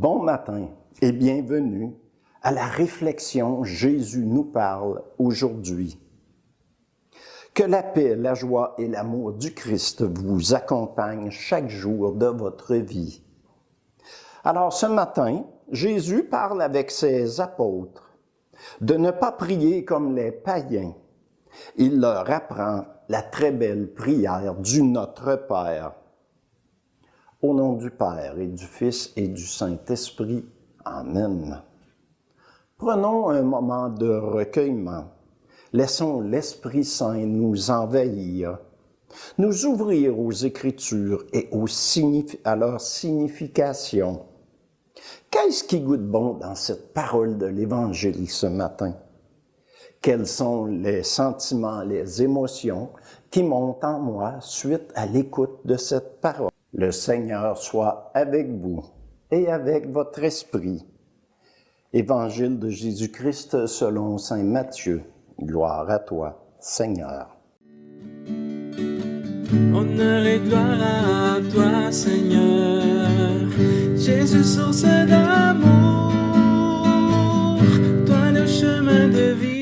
Bon matin et bienvenue à la réflexion Jésus nous parle aujourd'hui. Que la paix, la joie et l'amour du Christ vous accompagnent chaque jour de votre vie. Alors ce matin, Jésus parle avec ses apôtres de ne pas prier comme les païens. Il leur apprend la très belle prière du Notre Père. Au nom du Père et du Fils et du Saint-Esprit. Amen. Prenons un moment de recueillement. Laissons l'Esprit Saint nous envahir, nous ouvrir aux Écritures et à leur signification. Qu'est-ce qui goûte bon dans cette parole de l'Évangile ce matin? Quels sont les sentiments, les émotions qui montent en moi suite à l'écoute de cette parole? Le Seigneur soit avec vous et avec votre esprit. Évangile de Jésus-Christ selon saint Matthieu. Gloire à toi, Seigneur. Honneur et gloire à toi, Seigneur. Jésus, source d'amour, toi le chemin de vie,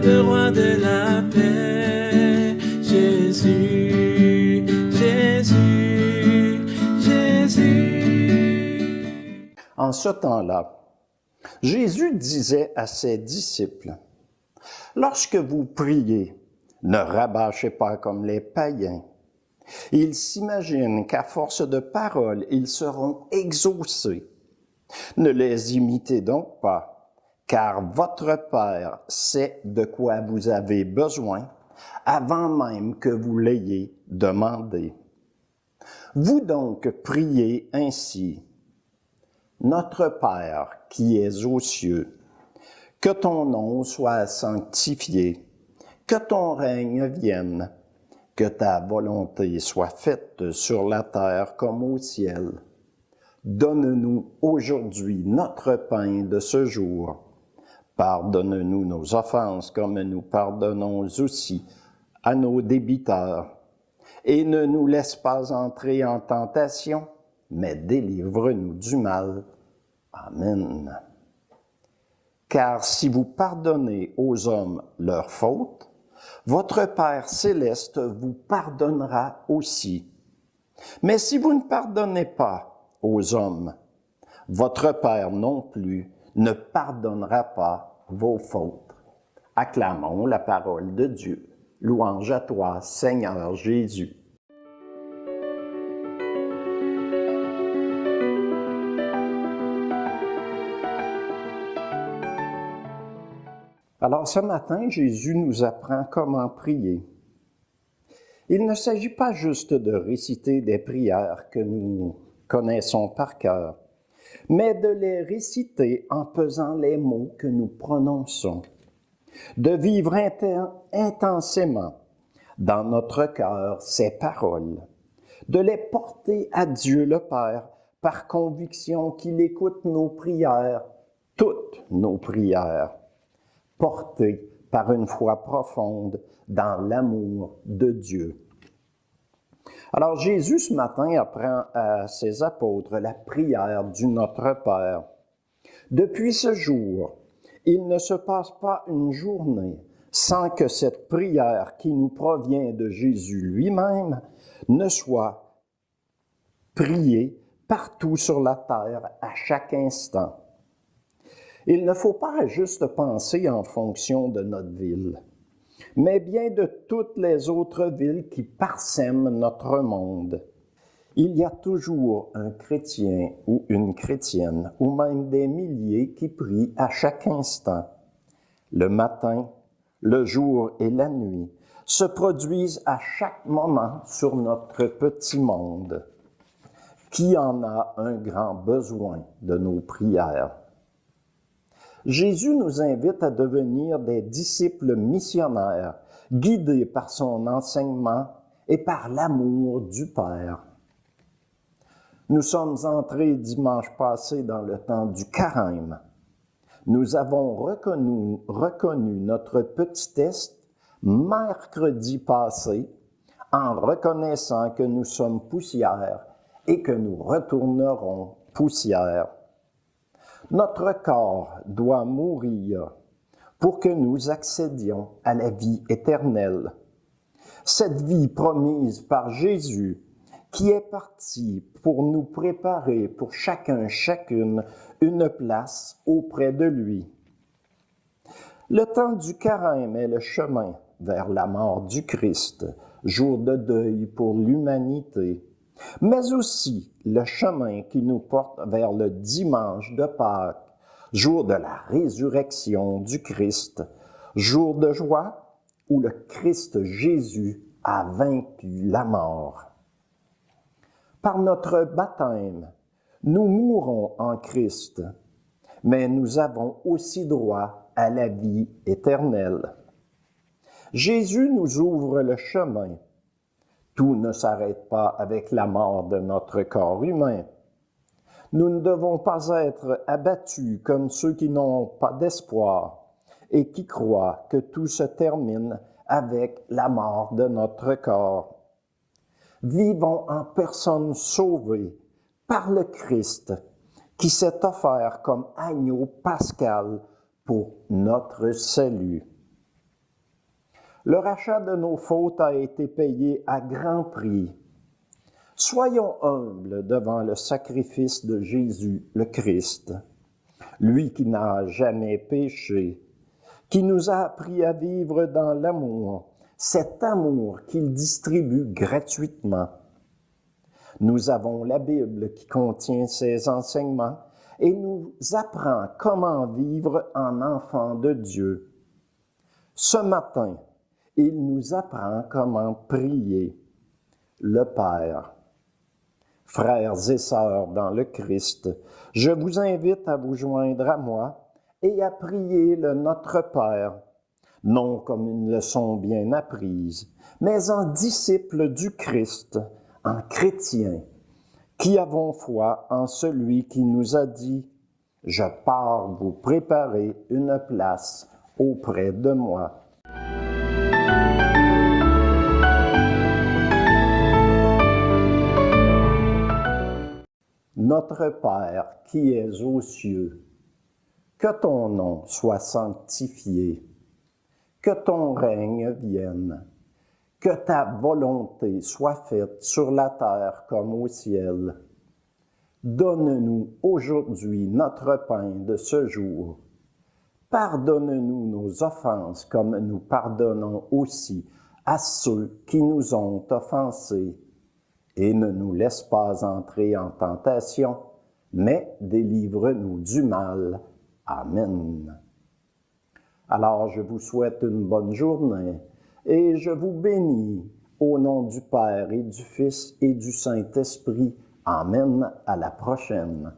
le roi de la paix, Jésus. En ce temps-là, Jésus disait à ses disciples, « Lorsque vous priez, ne rabâchez pas comme les païens. Ils s'imaginent qu'à force de paroles, ils seront exaucés. Ne les imitez donc pas, car votre Père sait de quoi vous avez besoin avant même que vous l'ayez demandé. Vous donc priez ainsi. Notre Père qui es aux cieux, que ton nom soit sanctifié, que ton règne vienne, que ta volonté soit faite sur la terre comme au ciel. Donne-nous aujourd'hui notre pain de ce jour. Pardonne-nous nos offenses comme nous pardonnons aussi à nos débiteurs. Et ne nous laisse pas entrer en tentation, mais délivre-nous du mal. Amen. Car si vous pardonnez aux hommes leurs fautes, votre Père céleste vous pardonnera aussi. Mais si vous ne pardonnez pas aux hommes, votre Père non plus ne pardonnera pas vos fautes. Acclamons la parole de Dieu. Louange à toi, Seigneur Jésus. Alors ce matin, Jésus nous apprend comment prier. Il ne s'agit pas juste de réciter des prières que nous connaissons par cœur, mais de les réciter en pesant les mots que nous prononçons, de vivre intensément dans notre cœur ces paroles, de les porter à Dieu le Père par conviction qu'il écoute nos prières, toutes nos prières, portées par une foi profonde dans l'amour de Dieu. Alors Jésus, ce matin, apprend à ses apôtres la prière du Notre Père. Depuis ce jour, il ne se passe pas une journée sans que cette prière qui nous provient de Jésus lui-même ne soit priée partout sur la terre à chaque instant. Il ne faut pas juste penser en fonction de notre ville, mais bien de toutes les autres villes qui parsèment notre monde. Il y a toujours un chrétien ou une chrétienne, ou même des milliers qui prient à chaque instant. Le matin, le jour et la nuit se produisent à chaque moment sur notre petit monde. Qui en a un grand besoin de nos prières? Jésus nous invite à devenir des disciples missionnaires, guidés par son enseignement et par l'amour du Père. Nous sommes entrés dimanche passé dans le temps du carême. Nous avons reconnu notre petitesse mercredi passé en reconnaissant que nous sommes poussière et que nous retournerons poussière. Notre corps doit mourir pour que nous accédions à la vie éternelle. Cette vie promise par Jésus qui est parti pour nous préparer pour chacune une place auprès de lui. Le temps du carême est le chemin vers la mort du Christ, jour de deuil pour l'humanité, mais aussi le chemin qui nous porte vers le dimanche de Pâques, jour de la résurrection du Christ, jour de joie où le Christ Jésus a vaincu la mort. Par notre baptême, nous mourons en Christ, mais nous avons aussi droit à la vie éternelle. Jésus nous ouvre le chemin. Tout ne s'arrête pas avec la mort de notre corps humain. Nous ne devons pas être abattus comme ceux qui n'ont pas d'espoir et qui croient que tout se termine avec la mort de notre corps. Vivons en personne sauvée par le Christ qui s'est offert comme agneau pascal pour notre salut. Le rachat de nos fautes a été payé à grand prix. Soyons humbles devant le sacrifice de Jésus le Christ, lui qui n'a jamais péché, qui nous a appris à vivre dans l'amour, cet amour qu'il distribue gratuitement. Nous avons la Bible qui contient ses enseignements et nous apprend comment vivre en enfant de Dieu. Ce matin, il nous apprend comment prier le Père. Frères et sœurs dans le Christ, je vous invite à vous joindre à moi et à prier le Notre Père, non comme une leçon bien apprise, mais en disciples du Christ, en chrétiens, qui avons foi en celui qui nous a dit « Je pars vous préparer une place auprès de moi ». Notre Père qui es aux cieux, que ton nom soit sanctifié, que ton règne vienne, que ta volonté soit faite sur la terre comme au ciel. Donne-nous aujourd'hui notre pain de ce jour. Pardonne-nous nos offenses comme nous pardonnons aussi à ceux qui nous ont offensés. Et ne nous laisse pas entrer en tentation, mais délivre-nous du mal. Amen. Alors, je vous souhaite une bonne journée et je vous bénis au nom du Père et du Fils et du Saint-Esprit. Amen. À la prochaine.